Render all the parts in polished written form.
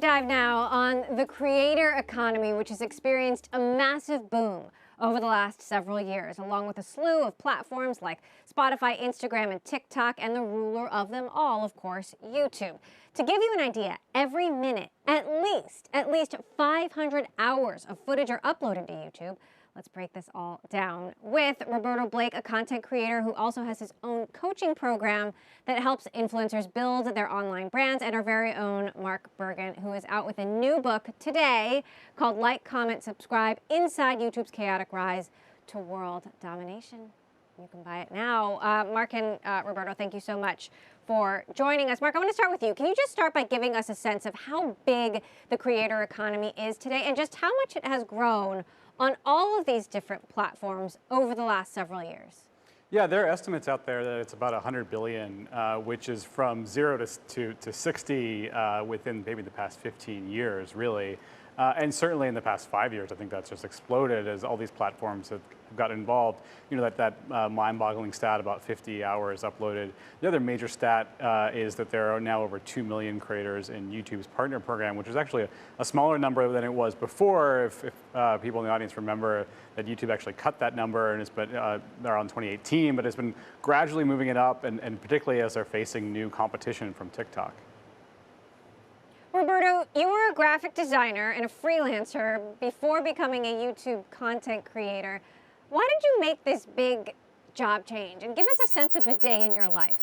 dive now on the creator economy, which has experienced a massive boom over the last several years, along with a slew of platforms like Spotify, Instagram, and TikTok, and the ruler of them all, of course, YouTube. To give you an idea, every minute, at least 500 hours of footage are uploaded to YouTube. Let's break this all down with Roberto Blake, a content creator who also has his own coaching program that helps influencers build their online brands, and our very own Mark Bergen, who is out with a new book today called Like, Comment, Subscribe, Inside YouTube's Chaotic Rise to World Domination. You can buy it now. Mark and Roberto, thank you so much for joining us. Mark, I want to start with you. Can you just start by giving us a sense of how big the creator economy is today and just how much it has grown on all of these different platforms over the last several years? Yeah, there are estimates out there that it's about 100 billion, which is from 0 to 60 within maybe the past 15 years, really. And certainly in the past 5 years, I think that's just exploded as all these platforms have got involved. You know, that mind-boggling stat about 50 hours uploaded. The other major stat is that there are now over 2 million creators in YouTube's partner program, which is actually a smaller number than it was before. If people in the audience remember that YouTube actually cut that number, and it's been around 2018, but it's been gradually moving it up, and particularly as they're facing new competition from TikTok. Roberto, you were a graphic designer and a freelancer before becoming a YouTube content creator. Why did you make this big job change? And give us a sense of a day in your life.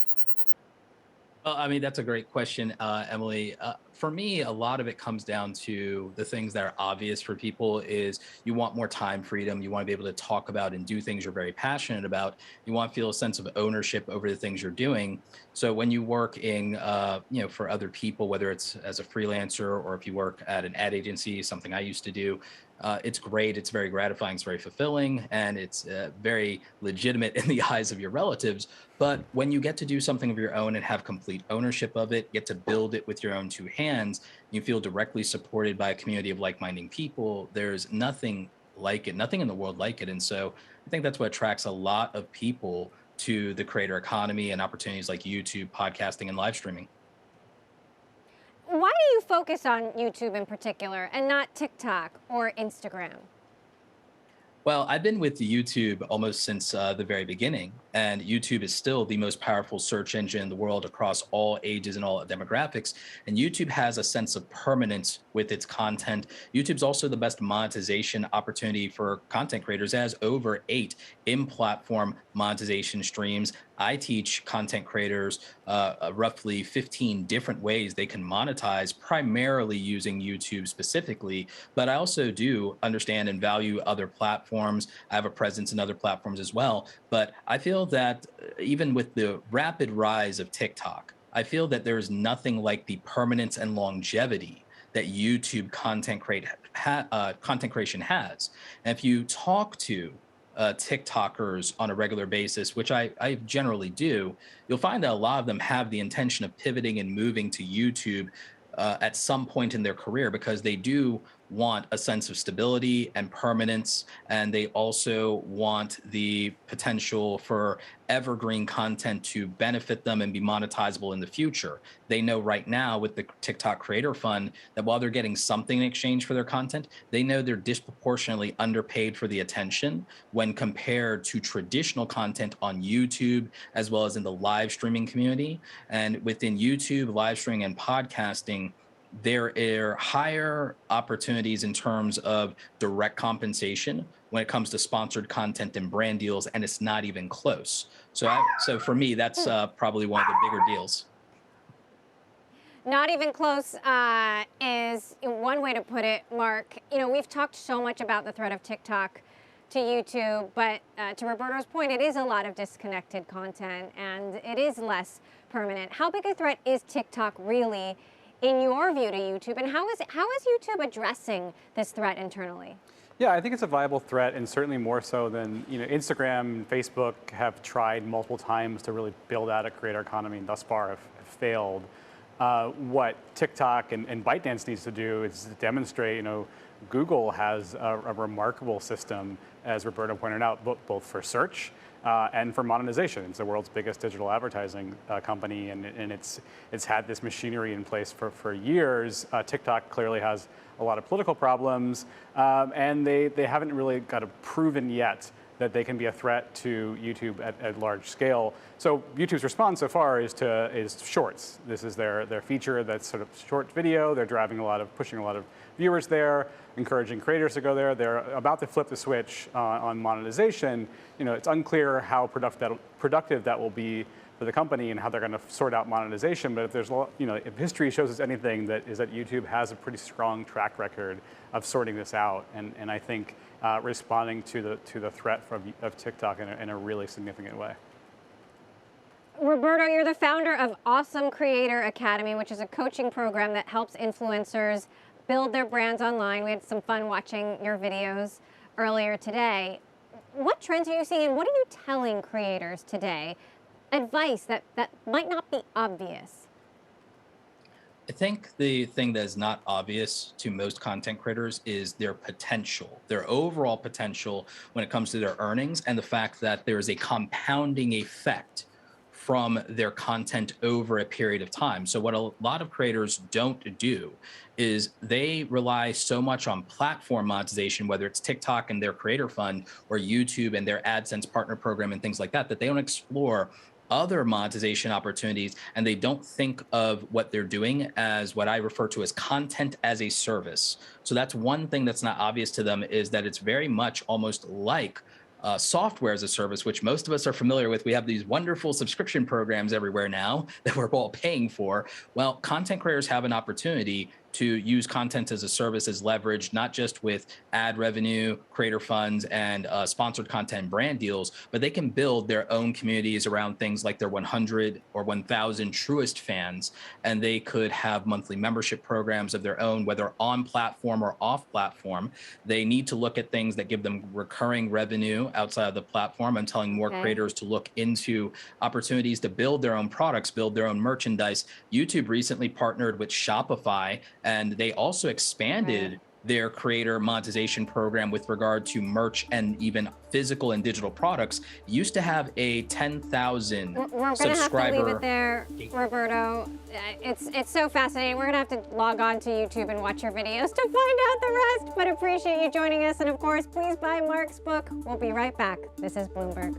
Well, I mean, that's a great question, Emily. For me, a lot of it comes down to the things that are obvious for people is you want more time freedom. You want to be able to talk about and do things you're very passionate about. You want to feel a sense of ownership over the things you're doing. So when you work in, for other people, whether it's as a freelancer or if you work at an ad agency, something I used to do, it's great. It's very gratifying. It's very fulfilling, and it's very legitimate in the eyes of your relatives. But when you get to do something of your own and have complete ownership of it, get to build it with your own two hands, you feel directly supported by a community of like-minded people. There's nothing like it, nothing in the world like it. And so I think that's what attracts a lot of people to the creator economy and opportunities like YouTube, podcasting, and live streaming. Why do you focus on YouTube in particular and not TikTok or Instagram? Well, I've been with YouTube almost since the very beginning, and YouTube is still the most powerful search engine in the world across all ages and all demographics. And YouTube has a sense of permanence with its content. YouTube's also the best monetization opportunity for content creators. It has over 8 in-platform monetization streams. I teach content creators roughly 15 different ways they can monetize, primarily using YouTube specifically. But I also do understand and value other platforms. I have a presence in other platforms as well. But I feel that even with the rapid rise of TikTok, I feel that there's nothing like the permanence and longevity that YouTube content creation has. And if you talk to TikTokers on a regular basis, which I generally do, you'll find that a lot of them have the intention of pivoting and moving to YouTube at some point in their career, because they do want a sense of stability and permanence, and they also want the potential for evergreen content to benefit them and be monetizable in the future. They know right now with the TikTok Creator Fund that while they're getting something in exchange for their content, they know they're disproportionately underpaid for the attention when compared to traditional content on YouTube, as well as in the live streaming community. And within YouTube, live streaming and podcasting, there are higher opportunities in terms of direct compensation when it comes to sponsored content and brand deals, and it's not even close. So for me, that's probably one of the bigger deals. Not even close is one way to put it, Mark. You know, we've talked so much about the threat of TikTok to YouTube, but to Roberto's point, it is a lot of disconnected content and it is less permanent. How big a threat is TikTok really, in your view, to YouTube, and how is YouTube addressing this threat internally? Yeah, I think it's a viable threat, and certainly more so than Instagram and Facebook have tried multiple times to really build out a creator economy, and thus far have failed. What TikTok and ByteDance needs to do is to demonstrate, Google has a remarkable system, as Roberto pointed out, both for search and for monetization. It's the world's biggest digital advertising company, and it's had this machinery in place for years. TikTok clearly has a lot of political problems, and they haven't really got a proven yet that they can be a threat to YouTube at large scale. So YouTube's response so far is Shorts. This is their feature that's sort of short video. They're pushing a lot of viewers there, encouraging creators to go there. They're about to flip the switch on monetization. It's unclear how productive that will be for the company and how they're going to sort out monetization. But if there's if history shows us anything, that YouTube has a pretty strong track record of sorting this out, and I think responding to the threat of TikTok in a really significant way. Roberto, you're the founder of Awesome Creator Academy, which is a coaching program that helps influencers build their brands online. We had some fun watching your videos earlier today. What trends are you seeing, and what are you telling creators today? Advice that might not be obvious. I think the thing that is not obvious to most content creators is their potential, their overall potential when it comes to their earnings, and the fact that there is a compounding effect from their content over a period of time. So what a lot of creators don't do is they rely so much on platform monetization, whether it's TikTok and their creator fund or YouTube and their AdSense partner program and things like that, that they don't explore other monetization opportunities, and they don't think of what they're doing as what I refer to as content as a service. So that's one thing that's not obvious to them, is that it's very much almost like software as a service, which most of us are familiar with. We have these wonderful subscription programs everywhere now that we're all paying for. Well, content creators have an opportunity to use content as a service as leverage, not just with ad revenue, creator funds, and sponsored content brand deals, but they can build their own communities around things like their 100 or 1,000 truest fans, and they could have monthly membership programs of their own, whether on platform or off platform. They need to look at things that give them recurring revenue outside of the platform. I'm telling more creators to look into opportunities to build their own products, build their own merchandise. YouTube recently partnered with Shopify, and they also expanded their creator monetization program with regard to merch and even physical and digital products. Used to have a 10,000 We're gonna subscriber. have to leave it there, Roberto. It's so fascinating. We're gonna have to log on to YouTube and watch your videos to find out the rest, but appreciate you joining us. And of course, please buy Mark's book. We'll be right back. This is Bloomberg.